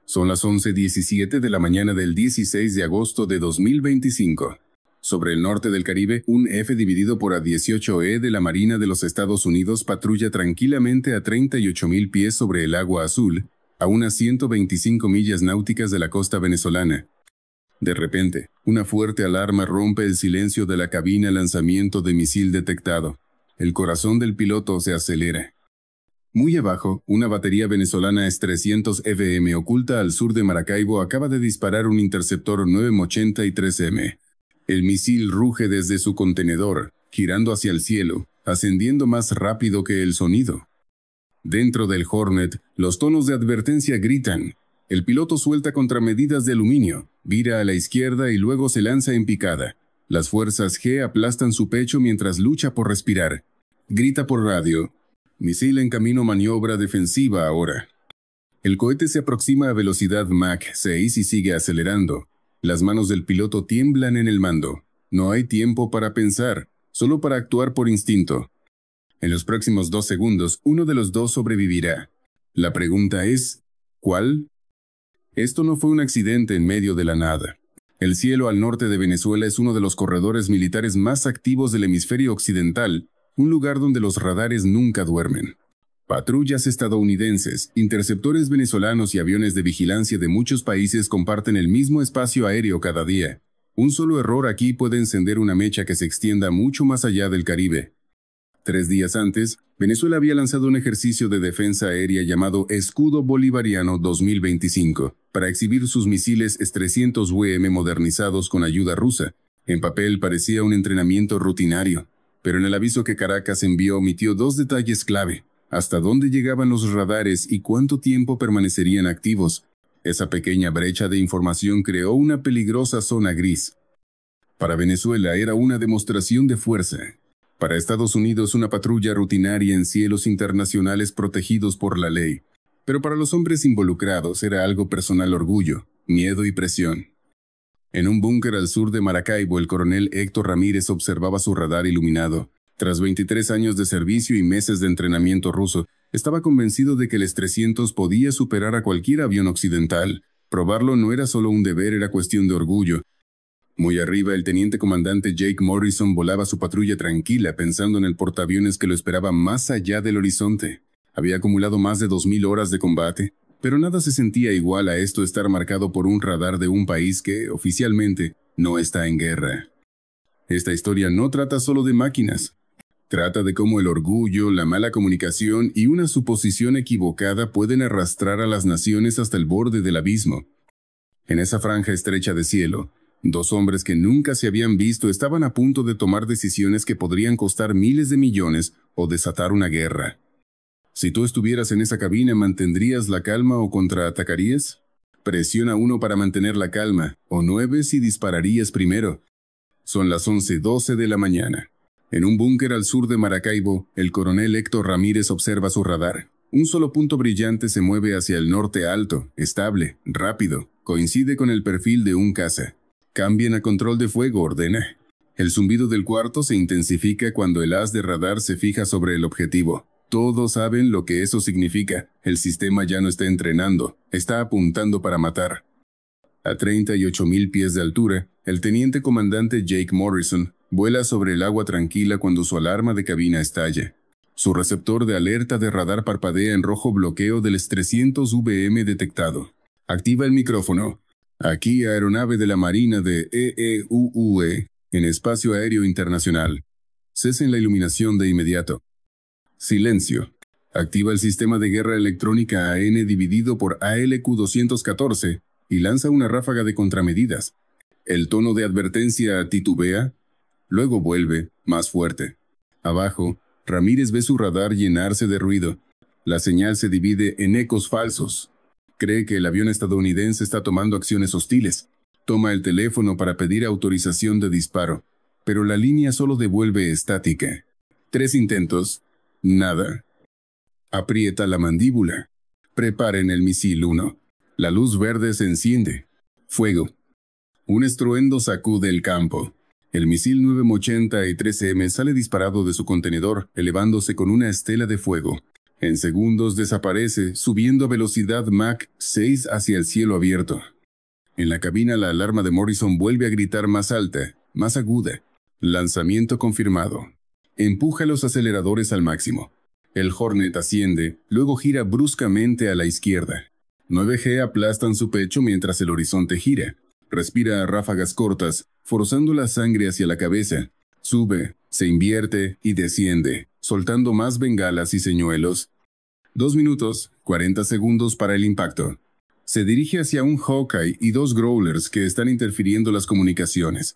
Son las 11:17 de la mañana del 16 de agosto de 2025. Sobre el norte del Caribe, un F dividido por A-18E de la Marina de los Estados Unidos patrulla tranquilamente a 38.000 pies sobre el agua azul, a unas 125 millas náuticas de la costa venezolana. De repente, una fuerte alarma rompe el silencio de la cabina. Lanzamiento de misil detectado. El corazón del piloto se acelera. Muy abajo, una batería venezolana S-300 FM oculta al sur de Maracaibo acaba de disparar un interceptor 983M. El misil ruge desde su contenedor, girando hacia el cielo, ascendiendo más rápido que el sonido. Dentro del Hornet, los tonos de advertencia gritan. El piloto suelta contramedidas de aluminio, vira a la izquierda y luego se lanza en picada. Las fuerzas G aplastan su pecho mientras lucha por respirar. Grita por radio. Misil en camino, maniobra defensiva ahora. El cohete se aproxima a velocidad Mach 6 y sigue acelerando. Las manos del piloto tiemblan en el mando. No hay tiempo para pensar, solo para actuar por instinto. En los próximos 2 segundos, uno de los dos sobrevivirá. La pregunta es, ¿cuál? Esto no fue un accidente en medio de la nada. El cielo al norte de Venezuela es uno de los corredores militares más activos del hemisferio occidental, un lugar donde los radares nunca duermen. Patrullas estadounidenses, interceptores venezolanos y aviones de vigilancia de muchos países comparten el mismo espacio aéreo cada día. Un solo error aquí puede encender una mecha que se extienda mucho más allá del Caribe. 3 días antes, Venezuela había lanzado un ejercicio de defensa aérea llamado Escudo Bolivariano 2025, para exhibir sus misiles S-300WM modernizados con ayuda rusa. En papel parecía un entrenamiento rutinario, pero en el aviso que Caracas envió omitió 2 detalles clave: hasta dónde llegaban los radares y cuánto tiempo permanecerían activos. Esa pequeña brecha de información creó una peligrosa zona gris. Para Venezuela era una demostración de fuerza. Para Estados Unidos, una patrulla rutinaria en cielos internacionales protegidos por la ley. Pero para los hombres involucrados era algo personal: orgullo, miedo y presión. En un búnker al sur de Maracaibo, el coronel Héctor Ramírez observaba su radar iluminado. Tras 23 años de servicio y meses de entrenamiento ruso, estaba convencido de que el S-300 podía superar a cualquier avión occidental. Probarlo no era solo un deber, era cuestión de orgullo. Muy arriba, el teniente comandante Jake Morrison volaba su patrulla tranquila, pensando en el portaaviones que lo esperaba más allá del horizonte. Había acumulado más de 2.000 horas de combate, pero nada se sentía igual a esto: estar marcado por un radar de un país que, oficialmente, no está en guerra. Esta historia no trata solo de máquinas. Trata de cómo el orgullo, la mala comunicación y una suposición equivocada pueden arrastrar a las naciones hasta el borde del abismo. En esa franja estrecha de cielo, 2 hombres que nunca se habían visto estaban a punto de tomar decisiones que podrían costar miles de millones o desatar una guerra. Si tú estuvieras en esa cabina, ¿mantendrías la calma o contraatacarías? Presiona 1 para mantener la calma, o 9 si dispararías primero. Son las 11:12 de la mañana. En un búnker al sur de Maracaibo, el coronel Héctor Ramírez observa su radar. Un solo punto brillante se mueve hacia el norte, alto, estable, rápido. Coincide con el perfil de un caza. «Cambien a control de fuego», ordena. El zumbido del cuarto se intensifica cuando el haz de radar se fija sobre el objetivo. Todos saben lo que eso significa. El sistema ya no está entrenando, está apuntando para matar. A 38.000 pies de altura, el teniente comandante Jake Morrison vuela sobre el agua tranquila cuando su alarma de cabina estalla. Su receptor de alerta de radar parpadea en rojo: bloqueo del S-300WM detectado. Activa el micrófono. «Aquí, aeronave de la Marina de EEUUE, en espacio aéreo internacional. Cesen la iluminación de inmediato». Silencio. Activa el sistema de guerra electrónica AN dividido por ALQ-214 y lanza una ráfaga de contramedidas. El tono de advertencia titubea, luego vuelve, más fuerte. Abajo, Ramírez ve su radar llenarse de ruido. La señal se divide en ecos falsos. Cree que el avión estadounidense está tomando acciones hostiles. Toma el teléfono para pedir autorización de disparo, pero la línea solo devuelve estática. 3 intentos. Nada. Aprieta la mandíbula. Preparen el misil 1. La luz verde se enciende. Fuego. Un estruendo sacude el campo. El misil 983M sale disparado de su contenedor, elevándose con una estela de fuego. En segundos desaparece, subiendo a velocidad Mach 6 hacia el cielo abierto. En la cabina la alarma de Morrison vuelve a gritar más alta, más aguda. Lanzamiento confirmado. Empuja los aceleradores al máximo. El Hornet asciende, luego gira bruscamente a la izquierda. 9G aplastan su pecho mientras el horizonte gira. Respira a ráfagas cortas, forzando la sangre hacia la cabeza. Sube, se invierte y desciende, soltando más bengalas y señuelos. 2 minutos, 40 segundos para el impacto. Se dirige hacia un Hawkeye y 2 Growlers que están interfiriendo las comunicaciones.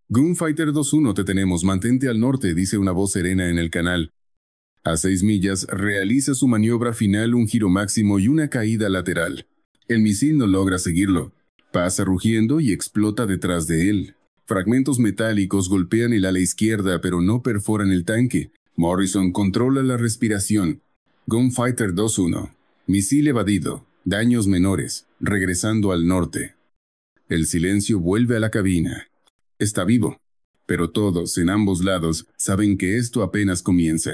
Gunfighter 2-1, te tenemos, mantente al norte, dice una voz serena en el canal. A 6 millas, realiza su maniobra final, un giro máximo y una caída lateral. El misil no logra seguirlo. Pasa rugiendo y explota detrás de él. Fragmentos metálicos golpean el ala izquierda, pero no perforan el tanque. Morrison controla la respiración. Gunfighter 2-1. Misil evadido. Daños menores. Regresando al norte. El silencio vuelve a la cabina. Está vivo. Pero todos, en ambos lados, saben que esto apenas comienza.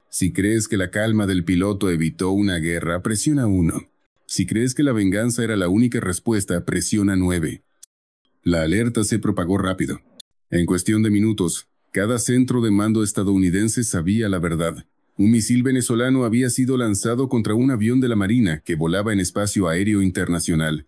Si crees que la calma del piloto evitó una guerra, presiona 1. Si crees que la venganza era la única respuesta, presiona 9. La alerta se propagó rápido. En cuestión de minutos, cada centro de mando estadounidense sabía la verdad. Un misil venezolano había sido lanzado contra un avión de la Marina que volaba en espacio aéreo internacional.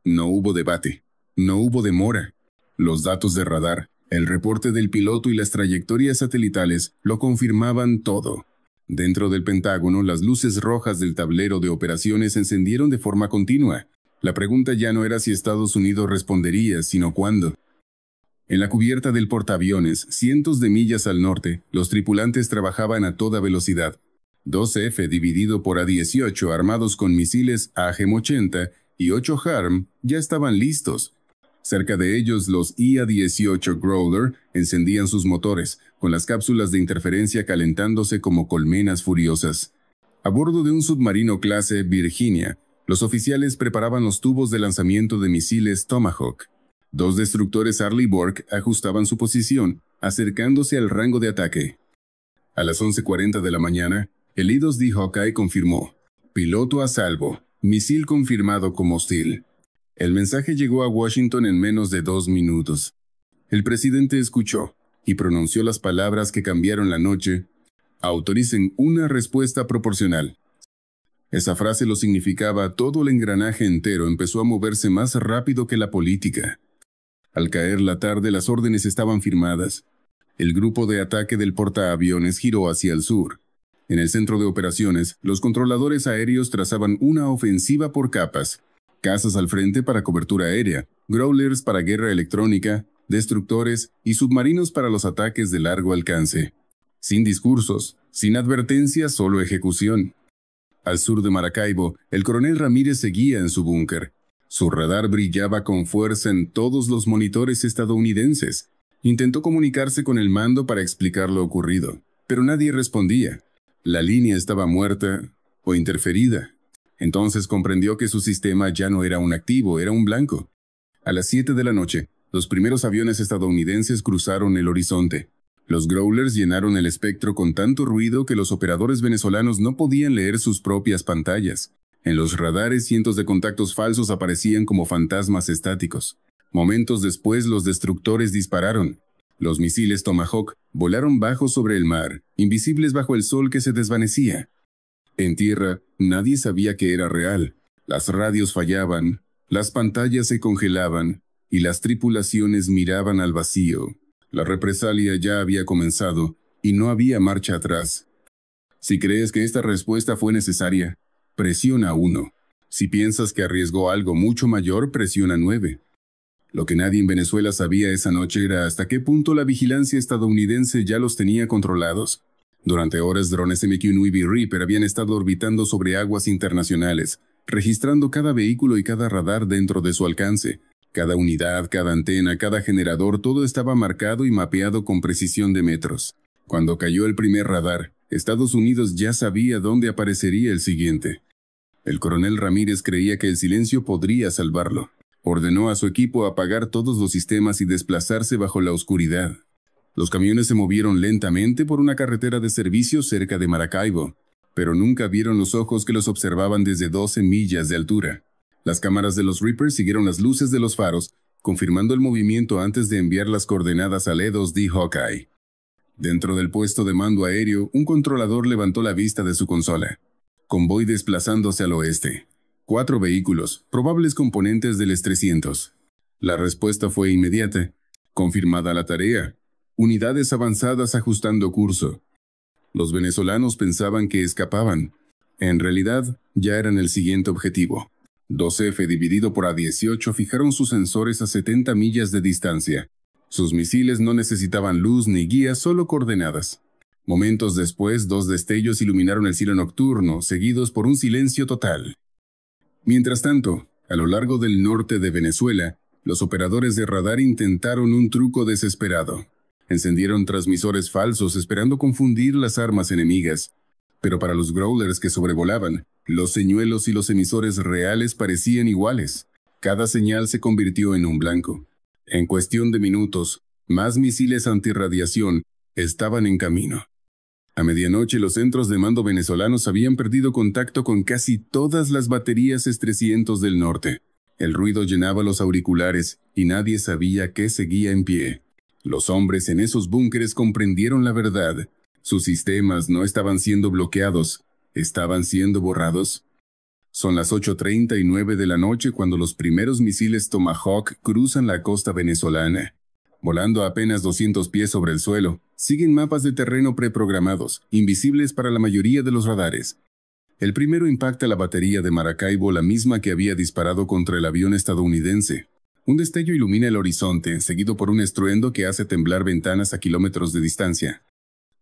No hubo debate. No hubo demora. Los datos de radar, el reporte del piloto y las trayectorias satelitales lo confirmaban todo. Dentro del Pentágono, las luces rojas del tablero de operaciones se encendieron de forma continua. La pregunta ya no era si Estados Unidos respondería, sino cuándo. En la cubierta del portaaviones, cientos de millas al norte, los tripulantes trabajaban a toda velocidad. 2F dividido por A-18 armados con misiles AGM-80 y 8 HARM ya estaban listos. Cerca de ellos, los IA-18 Growler encendían sus motores, con las cápsulas de interferencia calentándose como colmenas furiosas. A bordo de un submarino clase Virginia, los oficiales preparaban los tubos de lanzamiento de misiles Tomahawk. 2 destructores Arleigh Burke ajustaban su posición, acercándose al rango de ataque. A las 11:40 de la mañana, el I-2D Hawkeye confirmó: piloto a salvo, misil confirmado como hostil. El mensaje llegó a Washington en menos de 2 minutos. El presidente escuchó y pronunció las palabras que cambiaron la noche. Autoricen una respuesta proporcional. Esa frase lo significaba. Todo el engranaje entero empezó a moverse más rápido que la política. Al caer la tarde, las órdenes estaban firmadas. El grupo de ataque del portaaviones giró hacia el sur. En el centro de operaciones, los controladores aéreos trazaban una ofensiva por capas. Cazas al frente para cobertura aérea, Growlers para guerra electrónica, destructores y submarinos para los ataques de largo alcance. Sin discursos, sin advertencia, solo ejecución. Al sur de Maracaibo, el coronel Ramírez seguía en su búnker. Su radar brillaba con fuerza en todos los monitores estadounidenses. Intentó comunicarse con el mando para explicar lo ocurrido, pero nadie respondía. La línea estaba muerta o interferida. Entonces comprendió que su sistema ya no era un activo, era un blanco. A las 7 de la noche, los primeros aviones estadounidenses cruzaron el horizonte. Los Growlers llenaron el espectro con tanto ruido que los operadores venezolanos no podían leer sus propias pantallas. En los radares, cientos de contactos falsos aparecían como fantasmas estáticos. Momentos después, los destructores dispararon. Los misiles Tomahawk volaron bajo sobre el mar, invisibles bajo el sol que se desvanecía. En tierra, nadie sabía que era real. Las radios fallaban, las pantallas se congelaban, y las tripulaciones miraban al vacío. La represalia ya había comenzado, y no había marcha atrás. Si crees que esta respuesta fue necesaria, presiona 1. Si piensas que arriesgó algo mucho mayor, presiona 9. Lo que nadie en Venezuela sabía esa noche era hasta qué punto la vigilancia estadounidense ya los tenía controlados. Durante horas, drones MQ-9 y Reaper habían estado orbitando sobre aguas internacionales, registrando cada vehículo y cada radar dentro de su alcance. Cada unidad, cada antena, cada generador, todo estaba marcado y mapeado con precisión de metros. Cuando cayó el primer radar, Estados Unidos ya sabía dónde aparecería el siguiente. El coronel Ramírez creía que el silencio podría salvarlo. Ordenó a su equipo apagar todos los sistemas y desplazarse bajo la oscuridad. Los camiones se movieron lentamente por una carretera de servicio cerca de Maracaibo, pero nunca vieron los ojos que los observaban desde 12 millas de altura. Las cámaras de los Reapers siguieron las luces de los faros, confirmando el movimiento antes de enviar las coordenadas al E-2D Hawkeye. Dentro del puesto de mando aéreo, un controlador levantó la vista de su consola. Convoy desplazándose al oeste. 4 vehículos, probables componentes del S-300. La respuesta fue inmediata. Confirmada la tarea. Unidades avanzadas ajustando curso. Los venezolanos pensaban que escapaban. En realidad, ya eran el siguiente objetivo. 2F dividido por A-18 fijaron sus sensores a 70 millas de distancia. Sus misiles no necesitaban luz ni guía, solo coordenadas. Momentos después, 2 destellos iluminaron el cielo nocturno, seguidos por un silencio total. Mientras tanto, a lo largo del norte de Venezuela, los operadores de radar intentaron un truco desesperado. Encendieron transmisores falsos esperando confundir las armas enemigas. Pero para los Growlers que sobrevolaban, los señuelos y los emisores reales parecían iguales. Cada señal se convirtió en un blanco. En cuestión de minutos, más misiles antirradiación estaban en camino. A medianoche los centros de mando venezolanos habían perdido contacto con casi todas las baterías S-300 del norte. El ruido llenaba los auriculares y nadie sabía qué seguía en pie. Los hombres en esos búnkeres comprendieron la verdad. Sus sistemas no estaban siendo bloqueados, estaban siendo borrados. Son las 8:39 de la noche cuando los primeros misiles Tomahawk cruzan la costa venezolana. Volando a apenas 200 pies sobre el suelo, siguen mapas de terreno preprogramados, invisibles para la mayoría de los radares. El primero impacta la batería de Maracaibo, la misma que había disparado contra el avión estadounidense. Un destello ilumina el horizonte, seguido por un estruendo que hace temblar ventanas a kilómetros de distancia.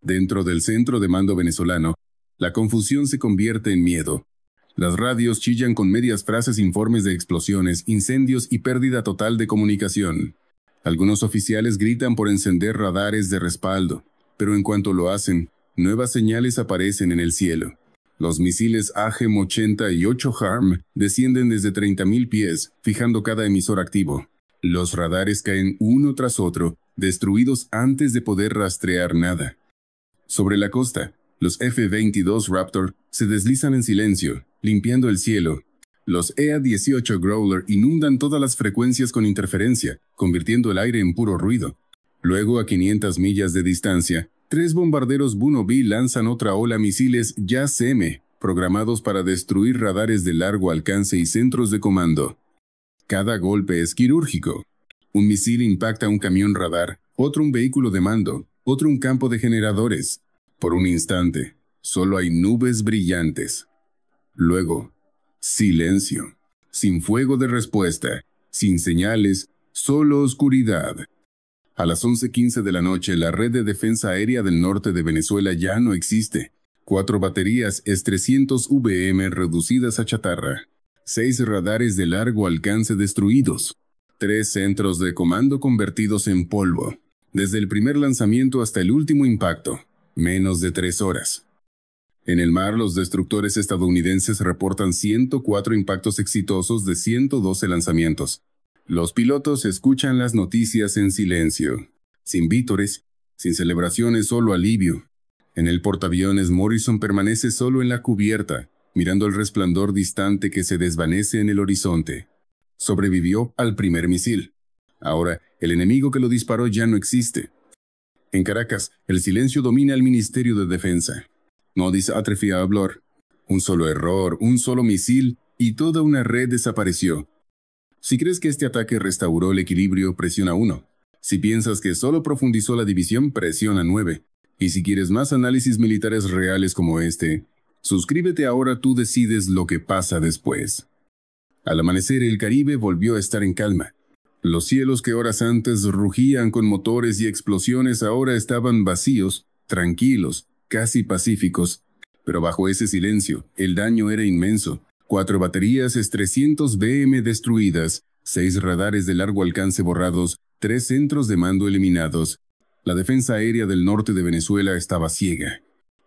Dentro del centro de mando venezolano, la confusión se convierte en miedo. Las radios chillan con medias frases informes de explosiones, incendios y pérdida total de comunicación. Algunos oficiales gritan por encender radares de respaldo, pero en cuanto lo hacen, nuevas señales aparecen en el cielo. Los misiles AGM-80 y 8 HARM descienden desde 30.000 pies, fijando cada emisor activo. Los radares caen uno tras otro, destruidos antes de poder rastrear nada. Sobre la costa, los F-22 Raptor se deslizan en silencio, limpiando el cielo. Los EA-18 Growler inundan todas las frecuencias con interferencia, convirtiendo el aire en puro ruido. Luego, a 500 millas de distancia, 3 bombarderos Buno-B lanzan otra ola misiles JAS-M, programados para destruir radares de largo alcance y centros de comando. Cada golpe es quirúrgico. Un misil impacta un camión radar, otro un vehículo de mando, otro un campo de generadores. Por un instante, solo hay nubes brillantes. Luego, silencio. Sin fuego de respuesta, sin señales, solo oscuridad. A las 11:15 de la noche, la red de defensa aérea del norte de Venezuela ya no existe. 4 baterías S-300 VM reducidas a chatarra. 6 radares de largo alcance destruidos. 3 centros de comando convertidos en polvo. Desde el primer lanzamiento hasta el último impacto. Menos de 3 horas. En el mar, los destructores estadounidenses reportan 104 impactos exitosos de 112 lanzamientos. Los pilotos escuchan las noticias en silencio, sin vítores, sin celebraciones, solo alivio. En el portaaviones, Morrison permanece solo en la cubierta, mirando el resplandor distante que se desvanece en el horizonte. Sobrevivió al primer misil. Ahora, el enemigo que lo disparó ya no existe. En Caracas, el silencio domina el Ministerio de Defensa. Nodis atrefia hablor. Un solo error, un solo misil, y toda una red desapareció. Si crees que este ataque restauró el equilibrio, presiona 1. Si piensas que solo profundizó la división, presiona 9. Y si quieres más análisis militares reales como este, suscríbete ahora, tú decides lo que pasa después. Al amanecer, el Caribe volvió a estar en calma. Los cielos que horas antes rugían con motores y explosiones ahora estaban vacíos, tranquilos, casi pacíficos. Pero bajo ese silencio, el daño era inmenso. 4 baterías S-300 VM destruidas, 6 radares de largo alcance borrados, 3 centros de mando eliminados. La defensa aérea del norte de Venezuela estaba ciega.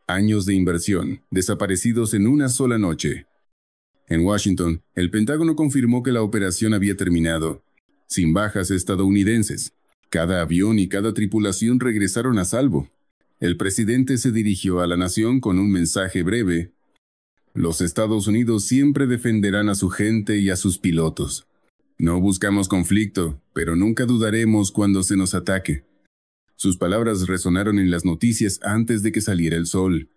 Años de inversión, desaparecidos en una sola noche. En Washington, el Pentágono confirmó que la operación había terminado, sin bajas estadounidenses. Cada avión y cada tripulación regresaron a salvo. El presidente se dirigió a la nación con un mensaje breve, Los Estados Unidos siempre defenderán a su gente y a sus pilotos. No buscamos conflicto, pero nunca dudaremos cuando se nos ataque. Sus palabras resonaron en las noticias antes de que saliera el sol.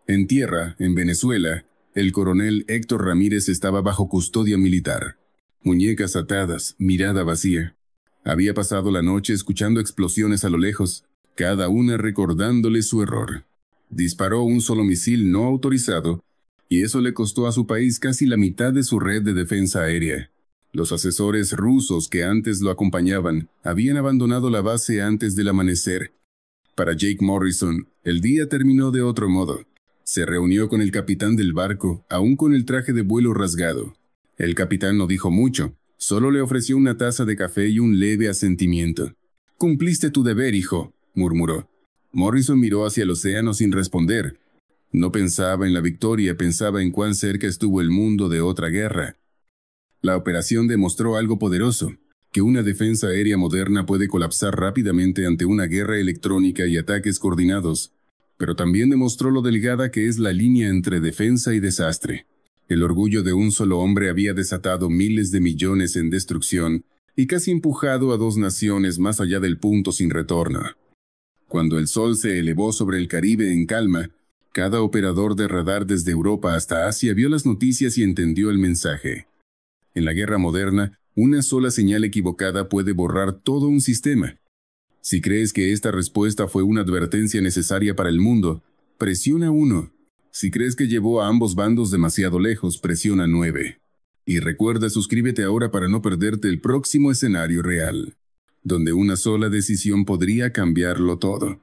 En tierra, en Venezuela, el coronel Héctor Ramírez estaba bajo custodia militar. Muñecas atadas, mirada vacía. Había pasado la noche escuchando explosiones a lo lejos, cada una recordándole su error. Disparó un solo misil no autorizado, y eso le costó a su país casi la mitad de su red de defensa aérea. Los asesores rusos que antes lo acompañaban habían abandonado la base antes del amanecer. Para Jake Morrison, el día terminó de otro modo. Se reunió con el capitán del barco, aún con el traje de vuelo rasgado. El capitán no dijo mucho, solo le ofreció una taza de café y un leve asentimiento. «Cumpliste tu deber, hijo», murmuró. Morrison miró hacia el océano sin responder. No pensaba en la victoria, pensaba en cuán cerca estuvo el mundo de otra guerra. La operación demostró algo poderoso, que una defensa aérea moderna puede colapsar rápidamente ante una guerra electrónica y ataques coordinados, pero también demostró lo delgada que es la línea entre defensa y desastre. El orgullo de un solo hombre había desatado miles de millones en destrucción y casi empujado a dos naciones más allá del punto sin retorno. Cuando el sol se elevó sobre el Caribe en calma, cada operador de radar desde Europa hasta Asia vio las noticias y entendió el mensaje. En la guerra moderna, una sola señal equivocada puede borrar todo un sistema. Si crees que esta respuesta fue una advertencia necesaria para el mundo, presiona 1. Si crees que llevó a ambos bandos demasiado lejos, presiona 9. Y recuerda, suscríbete ahora para no perderte el próximo escenario real, donde una sola decisión podría cambiarlo todo.